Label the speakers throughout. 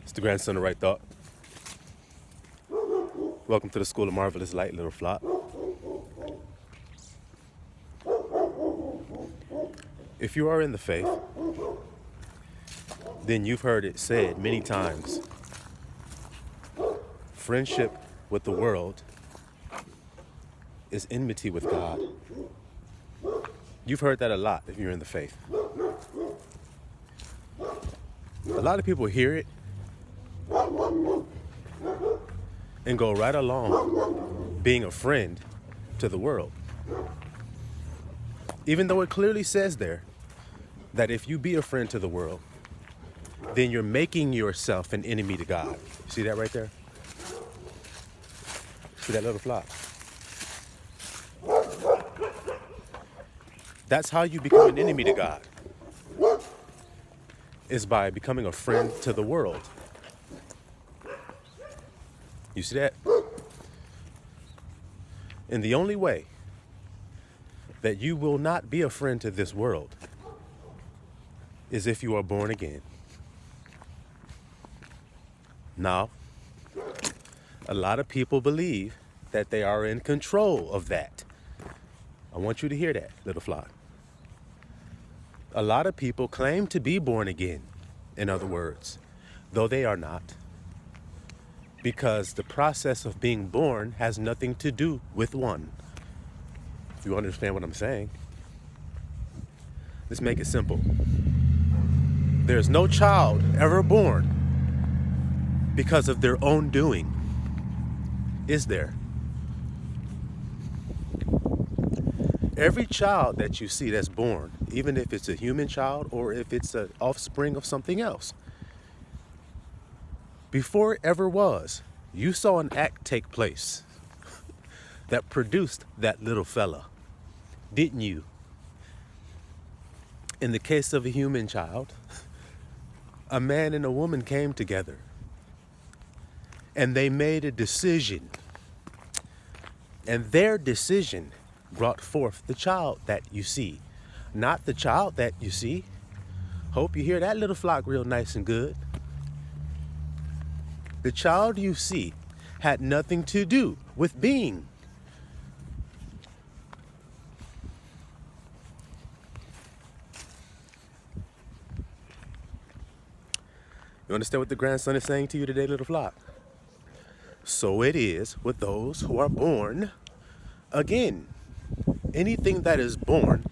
Speaker 1: It's the grandson of Right Thought. Welcome to the School of Marvelous Light, little flock. If you are in the faith, then you've heard it said many times, friendship with the world is enmity with God. You've heard that a lot if you're in the faith. A lot of people hear it and go right along being a friend to the world. Even though it clearly says there that if you be a friend to the world, then you're making yourself an enemy to God. See that right there? See that little flock? That's how you become an enemy to God, is by becoming a friend to the world. You see that? And the only way that you will not be a friend to this world is if you are born again. Now, a lot of people believe that they are in control of that. I want you to hear that, little flock. A lot of people claim to be born again, in other words, though they are not, because the process of being born has nothing to do with one. If you understand what I'm saying, let's make it simple. There's no child ever born because of their own doing, is there? Every child that you see that's born, even if it's a human child or if it's an offspring of something else, before it ever was, you saw an act take place that produced that little fella, didn't you? In the case of a human child, a man and a woman came together and they made a decision, and their decision brought forth the child that you see, not the child that you see. Hope you hear that, little flock, real nice and good. The child you see had nothing to do with being. You understand what the grandson is saying to you today, little flock? So it is with those who are born again. Anything that is born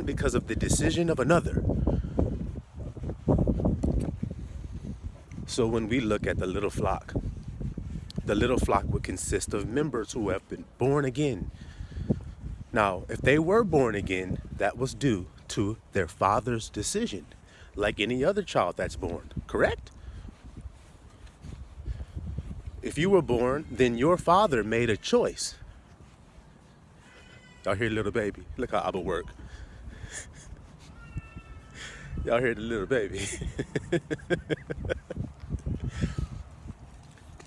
Speaker 1: because of the decision of another. So when we look at the little flock would consist of members who have been born again. Now, if they were born again, that was due to their father's decision, like any other child that's born, correct? If you were born, then your father made a choice. Y'all hear the little baby? Look how Abba work. Y'all hear the little baby?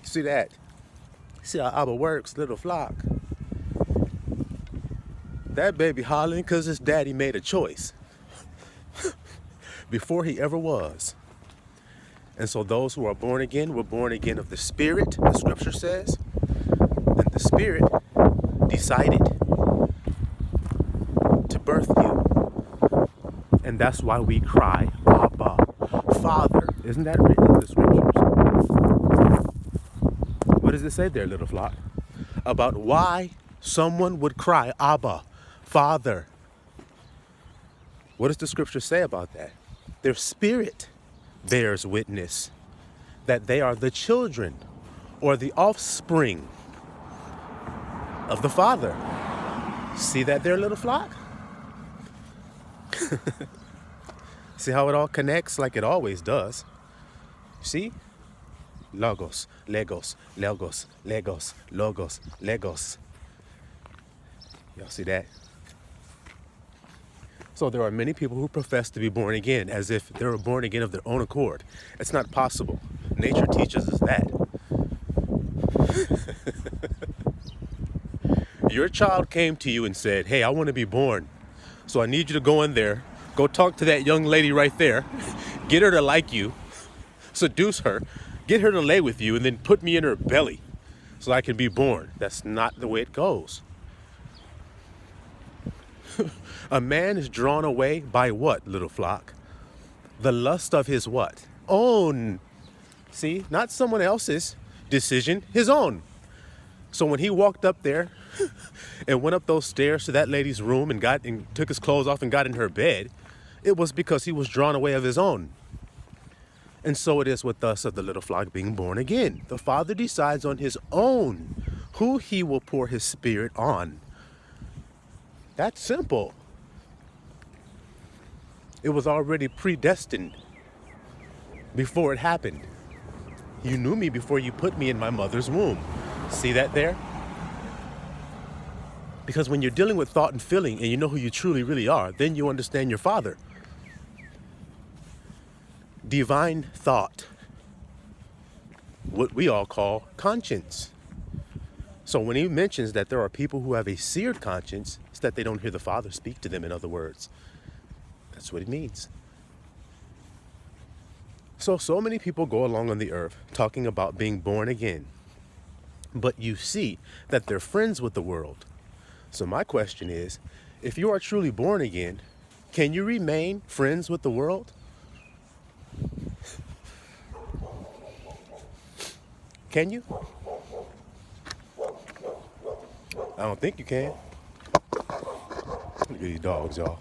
Speaker 1: See that? See how Abba works, little flock? That baby hollering because his daddy made a choice before he ever was. And so those who are born again were born again of the Spirit, the scripture says. And the Spirit decided to birth you. And that's why we cry, Abba, Father. Isn't that written in the scriptures? What does it say there, little flock? About why someone would cry, Abba, Father. What does the scripture say about that? Their spirit bears witness that they are the children or the offspring of the Father. See that there, little flock? See how it all connects like it always does? See? Logos, Legos, Logos, Legos, Logos, Legos. Y'all see that? So there are many people who profess to be born again as if they were born again of their own accord. It's not possible. Nature teaches us that. Your child came to you and said, hey, I want to be born. So I need you to go in there, go talk to that young lady right there, get her to like you, seduce her, get her to lay with you, and then put me in her belly so I can be born. That's not the way it goes. A man is drawn away by what, little flock? The lust of his what? Own. See, not someone else's decision, his own. So when he walked up there and went up those stairs to that lady's room and took his clothes off and got in her bed, it was because he was drawn away of his own. And so it is with us of the little flock being born again. The Father decides on his own who he will pour his Spirit on. That's simple. It was already predestined before it happened. You knew me before you put me in my mother's womb. See that there? Because when you're dealing with thought and feeling and you know who you truly really are, then you understand your Father. Divine thought, what we all call conscience. So when he mentions that there are people who have a seared conscience, it's that they don't hear the Father speak to them, in other words. That's what it means. So many people go along on the earth talking about being born again, but you see that they're friends with the world. So my question is, if you are truly born again, can you remain friends with the world? Can you? I don't think you can. Look at these dogs, y'all.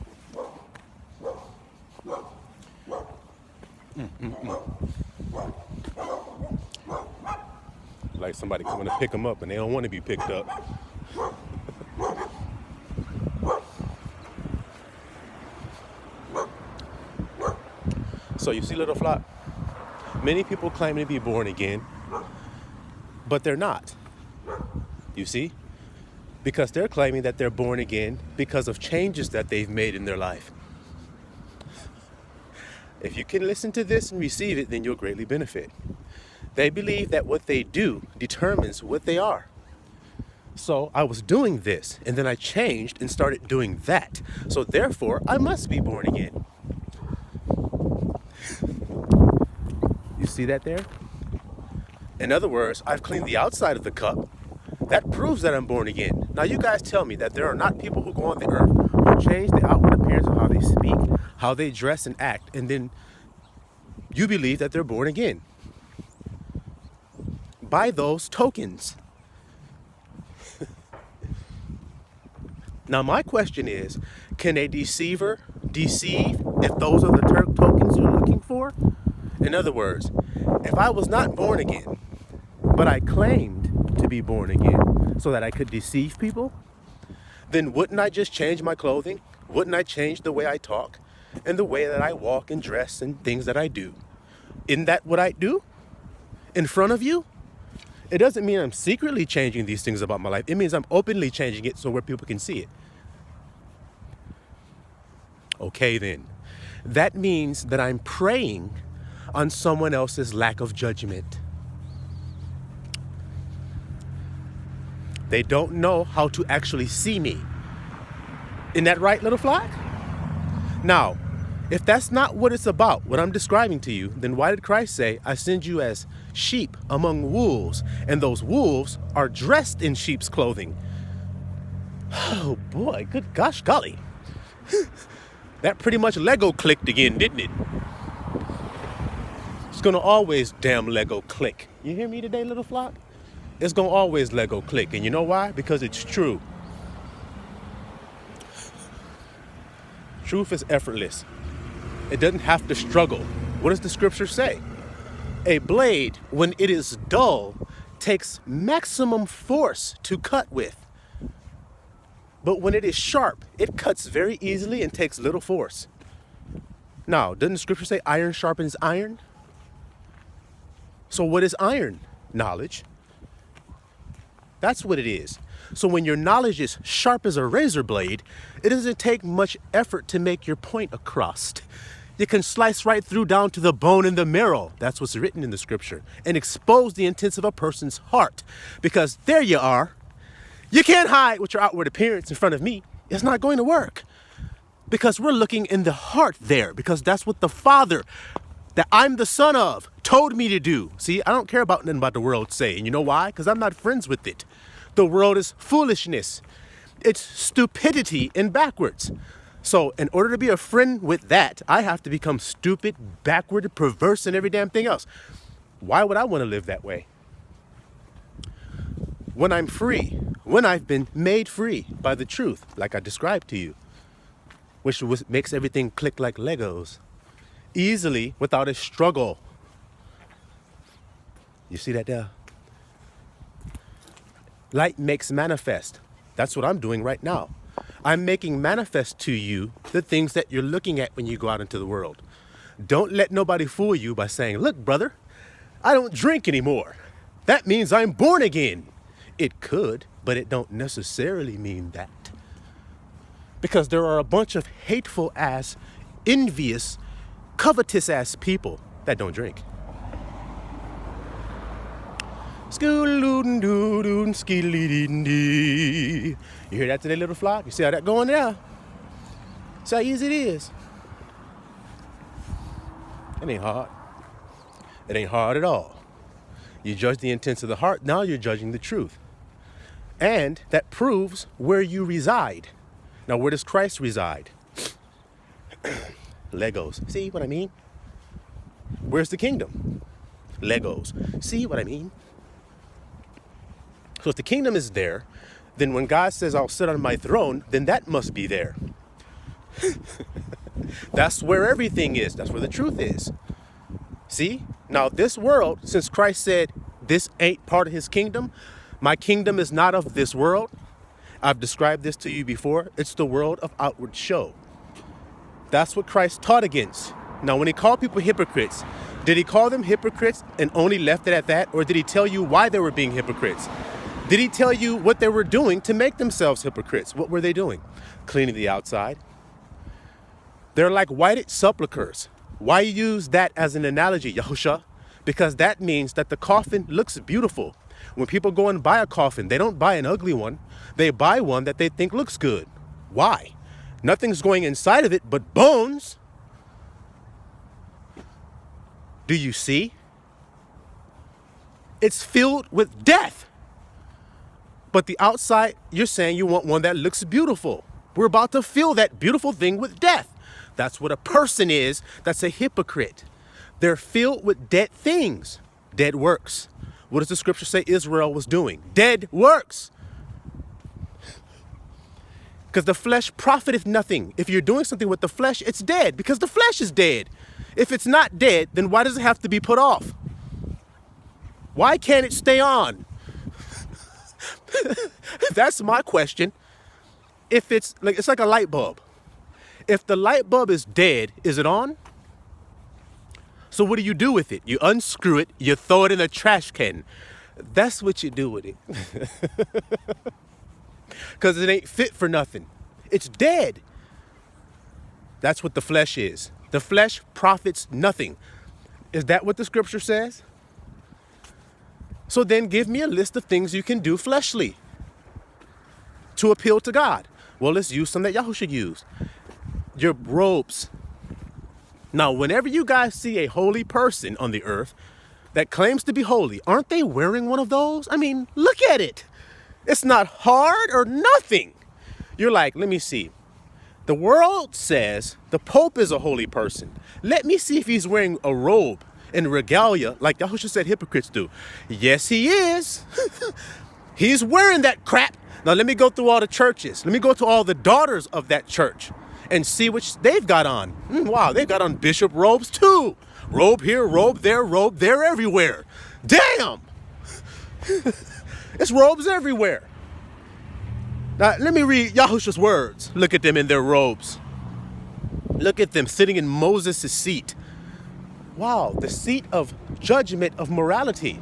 Speaker 1: Like somebody coming to pick them up and they don't want to be picked up. So you see, little flock, many people claim to be born again, but they're not. You see? Because they're claiming that they're born again because of changes that they've made in their life. If you can listen to this and receive it, then you'll greatly benefit. They believe that what they do determines what they are. So I was doing this, and then I changed and started doing that. So therefore, I must be born again. You see that there? In other words, I've cleaned the outside of the cup. That proves that I'm born again. Now you guys tell me that there are not people who go on the earth who change the outward appearance of how they speak, how they dress and act, and then you believe that they're born again by those tokens. Now my question is, can a deceiver deceive if those are the tokens you're looking for? In other words, if I was not born again, but I claimed to be born again so that I could deceive people, then wouldn't I just change my clothing? Wouldn't I change the way I talk and the way that I walk and dress and things that I do? Isn't that what I do in front of you? It doesn't mean I'm secretly changing these things about my life. It means I'm openly changing it so where people can see it. Okay, then. That means that I'm preying on someone else's lack of judgment. They don't know how to actually see me. Isn't that right, little flock? Now, if that's not what it's about, what I'm describing to you, then why did Christ say, I send you as sheep among wolves, and those wolves are dressed in sheep's clothing? Oh boy, good gosh golly. That pretty much Lego clicked again, didn't it? It's gonna always damn Lego click. You hear me today, little flock? It's gonna always Lego click. And you know why? Because it's true. Truth is effortless. It doesn't have to struggle. What does the scripture say? A blade, when it is dull, takes maximum force to cut with. But when it is sharp, it cuts very easily and takes little force. Now, doesn't the scripture say iron sharpens iron? So what is iron? Knowledge. That's what it is. So when your knowledge is sharp as a razor blade, it doesn't take much effort to make your point across. You can slice right through down to the bone and the marrow. That's what's written in the scripture. And expose the intents of a person's heart. Because there you are. You can't hide with your outward appearance in front of me. It's not going to work. Because we're looking in the heart there. Because that's what the Father that I'm the son of told me to do. See, I don't care about nothing about the world saying. You know why? Because I'm not friends with it. The world is foolishness. It's stupidity and backwards. So in order to be a friend with that, I have to become stupid, backward, perverse, and every damn thing else. Why would I want to live that way? When I'm free, when I've been made free by the truth, like I described to you, which makes everything click like Legos, easily without a struggle. You see that there? Light makes manifest. That's what I'm doing right now. I'm making manifest to you the things that you're looking at when you go out into the world. Don't let nobody fool you by saying, look, brother, I don't drink anymore. That means I'm born again. It could, but it don't necessarily mean that. Because there are a bunch of hateful ass, envious, covetous ass people that don't drink. You hear that today, little flock? You see how that going there? See how easy it is? It ain't hard. It ain't hard at all. You judge the intents of the heart, now you're judging the truth. And that proves where you reside. Now, where does Christ reside? Legos. See what I mean? Where's the kingdom? Legos. See what I mean? So if the kingdom is there, then when God says, I'll sit on my throne, then that must be there. That's where everything is. That's where the truth is. See? Now, this world, since Christ said, this ain't part of his kingdom, my kingdom is not of this world. I've described this to you before. It's the world of outward show. That's what Christ taught against. Now, when he called people hypocrites, did he call them hypocrites and only left it at that? Or did he tell you why they were being hypocrites? Did he tell you what they were doing to make themselves hypocrites? What were they doing? Cleaning the outside. They're like whited sepulchres. Why use that as an analogy, Yahusha? Because that means that the coffin looks beautiful. When people go and buy a coffin, they don't buy an ugly one. They buy one that they think looks good. Why? Nothing's going inside of it but bones. Do you see? It's filled with death. But the outside, you're saying you want one that looks beautiful. We're about to fill that beautiful thing with death. That's what a person is that's a hypocrite. They're filled with dead things, dead works. What does the scripture say Israel was doing? Dead works. Because the flesh profiteth nothing. If you're doing something with the flesh, it's dead because the flesh is dead. If it's not dead, then why does it have to be put off? Why can't it stay on? That's my question. If it's like a light bulb. If the light bulb is dead, is it on? So what do you do with it? You unscrew it, you throw it in a trash can. That's what you do with it. Because it ain't fit for nothing. It's dead. That's what the flesh is. The flesh profits nothing. Is that what the scripture says? So then give me a list of things you can do fleshly to appeal to God. Well, let's use some that Yahushua used. Your robes. Now, whenever you guys see a holy person on the earth that claims to be holy, aren't they wearing one of those? I mean, look at it. It's not hard or nothing. You're like, let me see. The world says the Pope is a holy person. Let me see if he's wearing a robe and regalia like Yahushua said hypocrites do. Yes, he is. He's wearing that crap. Now, let me go through all the churches. Let me go to all the daughters of that church and see which they've got on. Wow, they've got on bishop robes too. Robe here, robe there, everywhere. Damn! It's robes everywhere. Now, let me read Yahushua's words. Look at them in their robes. Look at them sitting in Moses' seat. Wow, the seat of judgment, of morality.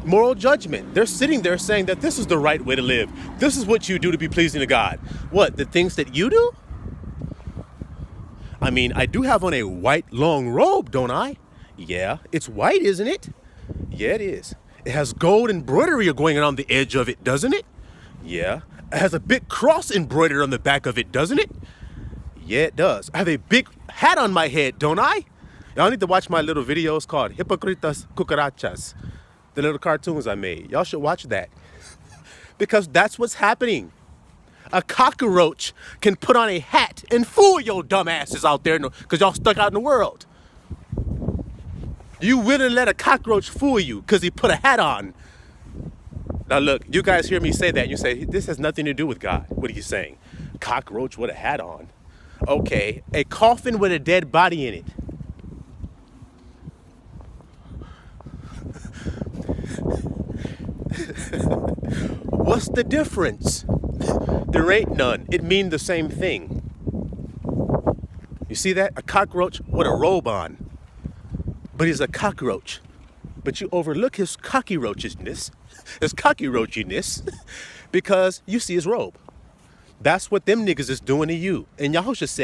Speaker 1: Moral judgment. They're sitting there saying that this is the right way to live. This is what you do to be pleasing to God. What, the things that you do? I mean, I do have on a white long robe, don't I? Yeah, it's white, isn't it? Yeah, it is. It has gold embroidery going around the edge of it, doesn't it? Yeah. It has a big cross embroidered on the back of it, doesn't it? Yeah, it does. I have a big hat on my head, don't I? Y'all need to watch my little videos called Hypocritas Cucarachas, the little cartoons I made. Y'all should watch that. Because that's what's happening. A cockroach can put on a hat and fool your dumb asses out there because y'all stuck out in the world. You wouldn't let a cockroach fool you because he put a hat on. Now look, you guys hear me say that. You say, this has nothing to do with God. What are you saying? Cockroach with a hat on. Okay, a coffin with a dead body in it. What's the difference? There ain't none. It means the same thing. You see that? A cockroach with a robe on. But he's a cockroach. But you overlook his cockroachiness, because you see his robe. That's what them niggas is doing to you. And Yahusha said,